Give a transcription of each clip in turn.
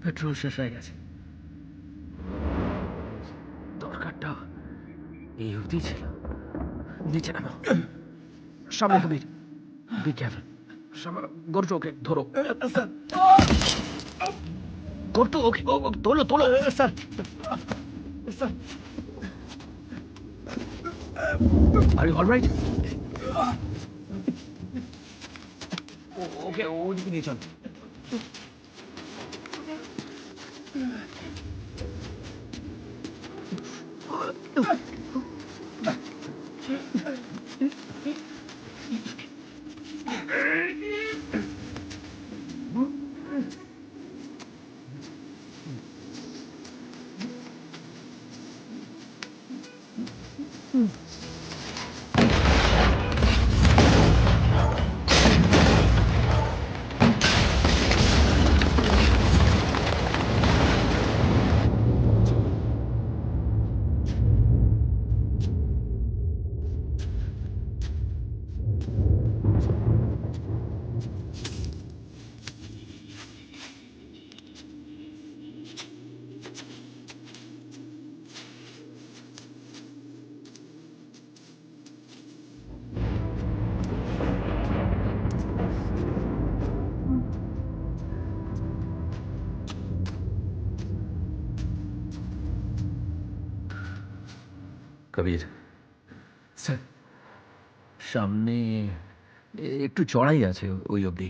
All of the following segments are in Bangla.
পেট্রোল শেষ হয়ে গেছে। দরকারটা এই অবধি ছিল। নিচে নামো। সামনে কবির, বি কেয়ারফুল। গর্জু, ওকে ধরো। গর্জু, ওকে তোলো তোলো। Sir, sir, are you all right? Okay ওদিকে নিয়ে চল। কবির স্যার, সামনে একটু চড়াই আছে, ওই অবধি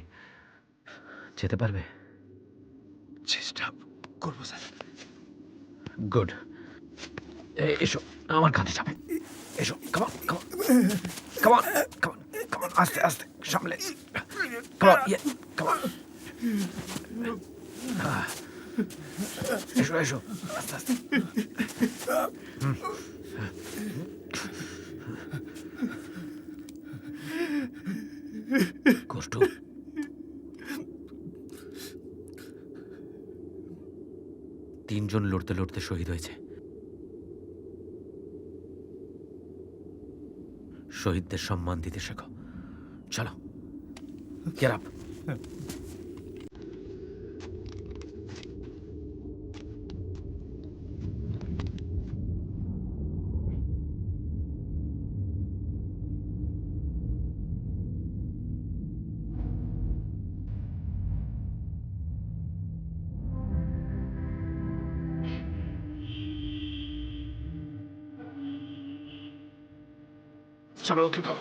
যেতে পারবে? চেষ্টা করবো স্যার। গুড। এসো, আমার কাঁধে যাবে। এসো, কামান কামান কামান কামান কামান, আস্তে আস্তে সামলে। কামান, কামান। এসো এসো, আস্তে আস্তে। কষ্ট। তিনজন লড়তে লড়তে শহীদ হয়েছে। শহীদদের সম্মান দিতে শেখো। চলো, গেট আপ। চলো, ওকে খাও।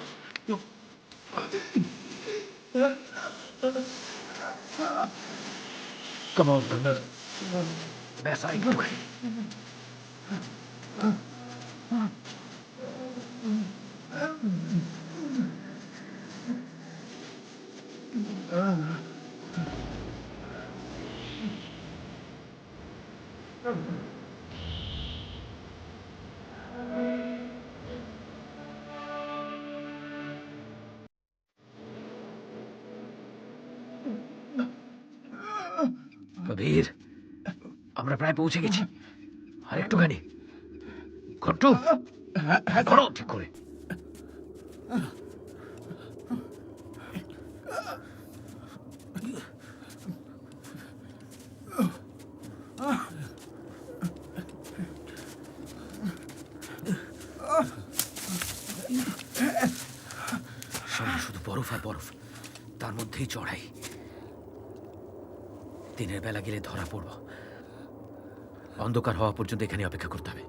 Come on, best I can. কবির, আমরা প্রায় পৌঁছে গেছি। আর একটুখানি। ঘট্টু, করো ঠিক করে। সামনে শুধু বরফ আর বরফ, তার মধ্যেই চড়াই। দিনের বেলা গেলে ধরা পড়ব। অন্ধকার হওয়া পর্যন্ত এখানে অপেক্ষা করতে হবে।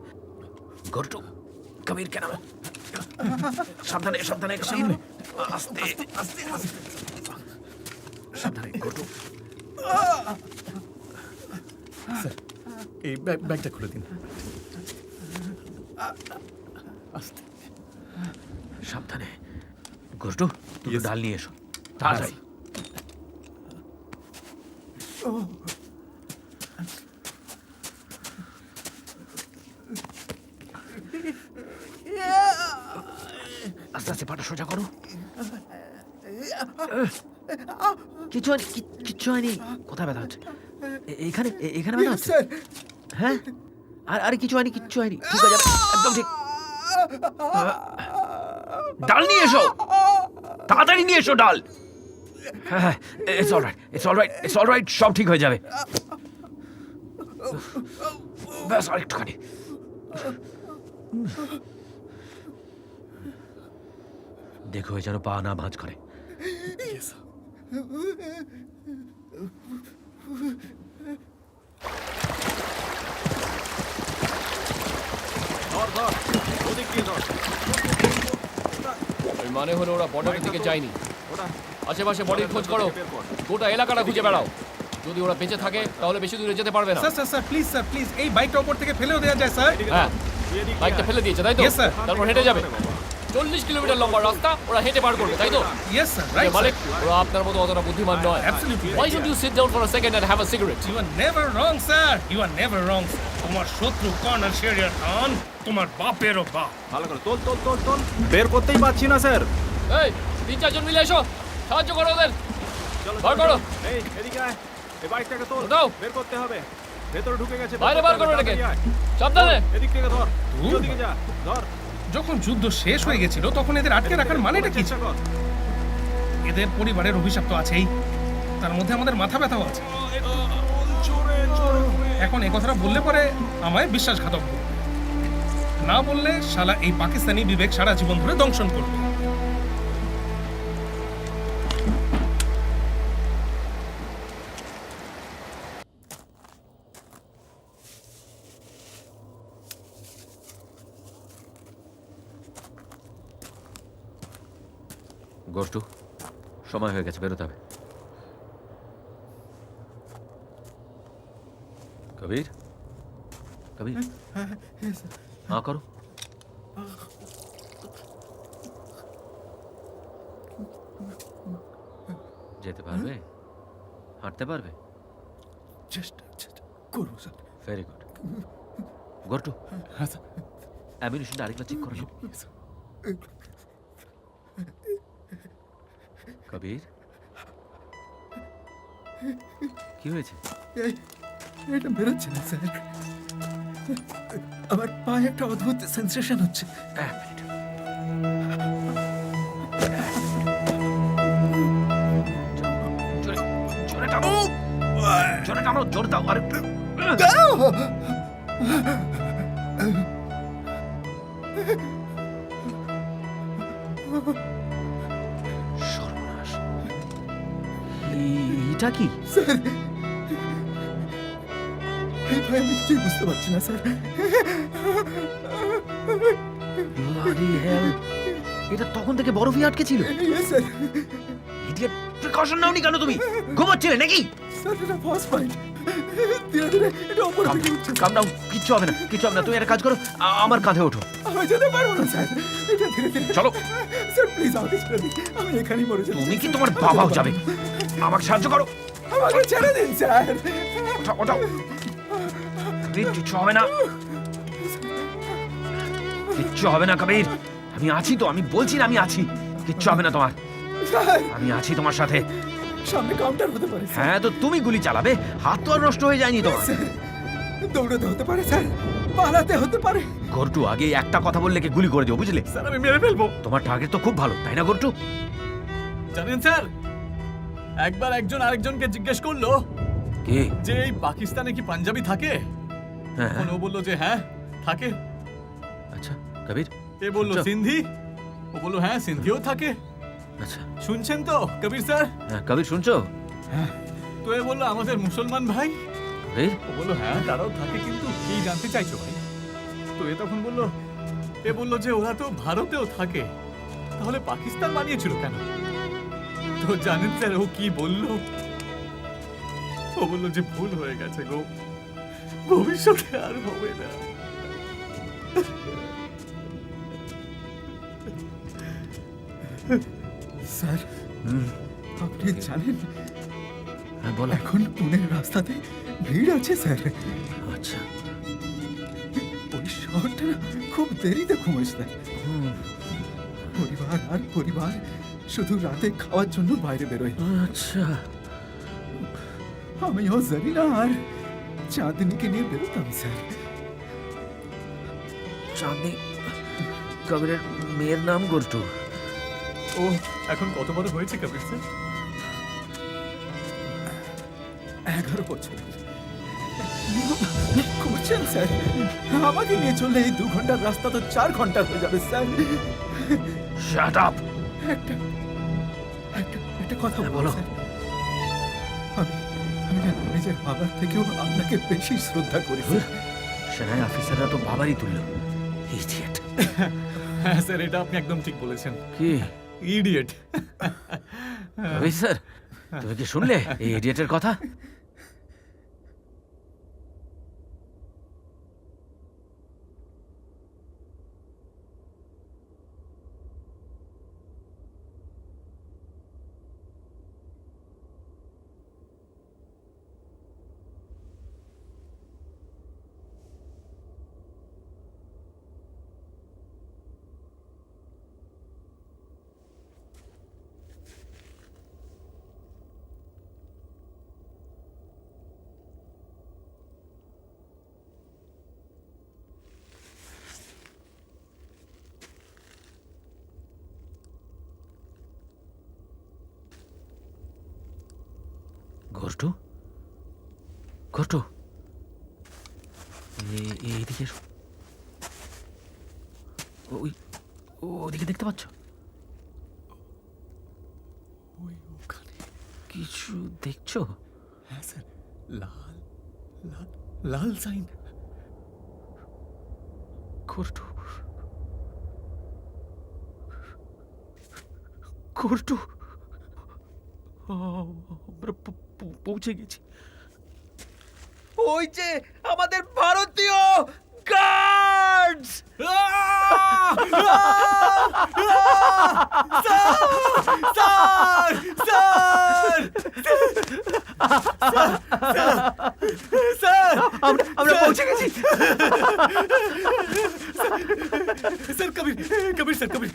গর্টু, কবির কেন? সাবধানে সাবধানে সামনে, আস্তে আস্তে আস্তে, সাবধানে গর্টু। স্যার, এই ব্যাগটা খুলে দিন। আস্তে, সাবধানে। গর্টু, তুমি ডাল নিয়ে এসো তাড়াতাড়ি। আস্তে আস্তে পাটা সোজা করো। কিছু হয়নি, কিচ্ছু হয়নি। কোথায় ব্যথা হচ্ছে? এখানে এখানে ব্যথা হচ্ছে? হ্যাঁ, আর আরে কিছু হয়নি, কিচ্ছু হয়নি। ঠিক হয়ে যাবে, একদম ঠিক। ডাল নিয়ে এসো, তাড়াতাড়ি নিয়ে এসো ডাল। হ্যাঁ, it's alright, it's alright, it's alright, সব ঠিক হয়ে যাবে। ব্যাস আরেকটুখানি। দেখো যেন পা না ভাঁজ করে। এর মানে হলো ওরা বর্ডারের দিকে যায়নি। আশেপাশে বডির খোঁজ করো, গোটা এলাকাটা খুঁজে বেড়াও। যদি ওরা বেঁচে থাকে তাহলে বেশি দূরে যেতে পারবে না। স্যার প্লিজ এই বাইকটা উপর থেকে ফেলেও দেওয়া যায় স্যার। হ্যাঁ, বাইকটা ফেলে দিয়েছে তাই তো? Yes, sir. তারপর হেঁটে যাবে। 40 কিলোমিটার লম্বা রাস্তা ওরা হেঁটে পার করবে তাই তো? ইয়েস স্যার, রাইট মালিক, ওরা আপনার মতো অতটা বুদ্ধিমান নয়। Absolutely right, Why don't you sit down for a second and have a cigarette? You are never wrong sir, you are never wrong. তোমার শত্রু কর্নার শেরিয়ার খান তোমার বাপেরও বাপ। ভালো করে তোল বের করতেই পারছি না স্যার। এই 3-4 জন মিলে এসো, সাহায্য করো ওদের। চলো বার করো। এই এদিকে আয়, এই বাইকটাকে তোল, দাও। বের করতে হবে। ভেতরে ঢুকে গেছে, বাইরে বার করো এটাকে। তাড়াতাড়ি আয়। সাবধানে। এদিক থেকে ধর, তুই ওদিকে যা, ধর। যখন যুদ্ধ শেষ হয়ে গেছিল তখন এদের আটকে রাখার মানেটা কি ছিল? চেষ্টা কর। এদের পরিবারের অভিশাপ তো আছেই, তার মধ্যে আমাদের মাথা ব্যথাও আছে। জোরে করে। এখন এই কথাটা বললে পরে আমায় বিশ্বাসঘাতক বলবে। না বললে শালা এই পাকিস্তানি বিবেক সারা জীবন ধরে দংশন করবে। গোষ্টু, সময় হয়ে গেছে, বেরোতে হবে। কবির, কবির, হ্যাঁ করো। যেতে পারবে? হাঁটতে পারবে? চেষ্টা করবো স্যার। Very good. গোটু, হ্যাঁ স্যার। অ্যামিনিশনটা আরেকবার চেক করে নাও। কবির, কি হয়েছে? এটা বেরোচ্ছে না স্যার, আমার পায়ে একটা অদ্ভুত সেন্সেশন হচ্ছে। এক মিনিট। জোরে জোরে টানো, জোরে টানো, জোরে দাও আরেকটু। সর্বনাশ, এটা কি? স্যার এই ভয় আমি কিছুই বুঝতে পারছি না স্যার। Bloody hell! এটা তখন থেকে বরফই আটকে ছিল। Yes, sir. ইডিয়েট, প্রিকশন নাওনি কেন তুমি? ঘুমাচ্ছিলে নাকি? স্যার এটা ফার্স্ট ফাইট, ধীরে ধীরে এটা উপর দিকে উঠছে। কাম ডাউন, কিচ্ছু হবে না, কিচ্ছু হবে না। তুমি একটা কাজ করো, আমার কাঁধে ওঠো। আমি যেতে পারবো না স্যার, এটা ধীরে ধীরে। চলো। স্যার প্লিজ আমাকে ছেড়ে দিন, আমি এখানেই মরে যাবো। তুমি কি তোমার বাবাও যাবে? আমাকে সাহায্য করো। আমাকে ছেড়ে দিন স্যার। ওঠাও, ওঠাও। কবির, কিচ্ছু হবে না, কিচ্ছু হবে না কবির। আমি আছি তো, আমি বলছি না আমি আছি। কিচ্ছু হবে না তোমার, স্যার আমি আছি তোমার সাথে। সামনে কাউন্টার হতে পারে স্যার। হ্যাঁ তো তুমি গুলি চালাবে, হাত তো আর নষ্ট হয়ে যায়নি তোমার। স্যার দৌড়াতে হতে পারে স্যার, পালাতে হতে পারে। গর্টু, আগে একটা কথা বললে কি গুলি করে দিও, বুঝলে? স্যার আমি মেরে ফেলবো। তোমার টার্গেট তো খুব ভালো, তাই না গর্টু? জানেন স্যার, একবার একজন আরেকজনকে জিজ্ঞেস করলো কে? যে এই পাকিস্তানে কি পাঞ্জাবি থাকে? হ্যাঁ, তখন ও বললো যে হ্যাঁ থাকে। আচ্ছা কবির। এ বললো আচ্ছা। সিন্ধি, ও বললো হ্যাঁ সিন্ধিও থাকে। আচ্ছা, শুনছেন তো কবির স্যার? হ্যাঁ কবির, শুনছো? তো এ বললো আমাদের মুসলমান ভাই। কবির, ও বললো হ্যাঁ তারাও থাকে, কিন্তু কি জানতে চাইছো ভাই? তো এ তখন বললো, এ বললো যে ওরা তো ভারতেও থাকে, তাহলে পাকিস্তান বানিয়েছিল কেন? তো জানেন স্যার ও কি বললো? ও বললো যে ভুল হয়ে গেছে গো, ভবিষ্যতে আর হবে না। স্যার আপনি জানেন হ্যাঁ বলো। এখন পুনের রাস্তাতে ভিড় আছে স্যার। আচ্ছা, ওই শহরটা না খুব দেরিতে ঘুমোয় স্যার। পরিবার আর পরিবার শুধু রাতে খাওয়ার জন্য বাইরে বেরোয়। আচ্ছা। আমিও জারিনা আর চাঁদনিকে নিয়ে বেরোতাম স্যার। চাঁদনি, কবিরের মেয়ের নাম গর্টু। ও এখন কত বড় হয়েছে কবির স্যার? 11 বছর করছেন স্যার? আমাকে নিয়ে চললে এই 2 ঘন্টার রাস্তা তো 4 ঘন্টার হয়ে যাবে স্যার। Shut up. একটা একটা কথা বলো। বলো স্যার। আমি না নিজের বাবার থেকেও আপনাকে বেশি শ্রদ্ধা করি স্যার। সেনাই অফিসাররা তো বাবারই তুলল। ইডিয়েট। হ্যাঁ স্যার, এটা আপনি একদম ঠিক বলেছেন। কি ইডিয়েট। কবির স্যার, তুমি কি শুনলে এই ইডিয়েটের কথা? ঘটু, ঘটু, এইদিকে এসো। ওই ওদিকে দেখতে পাচ্ছ? ওই ওখানে। কিছু দেখছো? হ্যাঁ স্যার, লাল লাল লাল সাইন। ঘটু, ঘটু, আমরা পৌঁছে গেছি। ওই যে আমাদের ভারতীয় গার্ডস! আমরা পৌঁছে গেছি। স্যার কবির, কবির স্যার, কবির।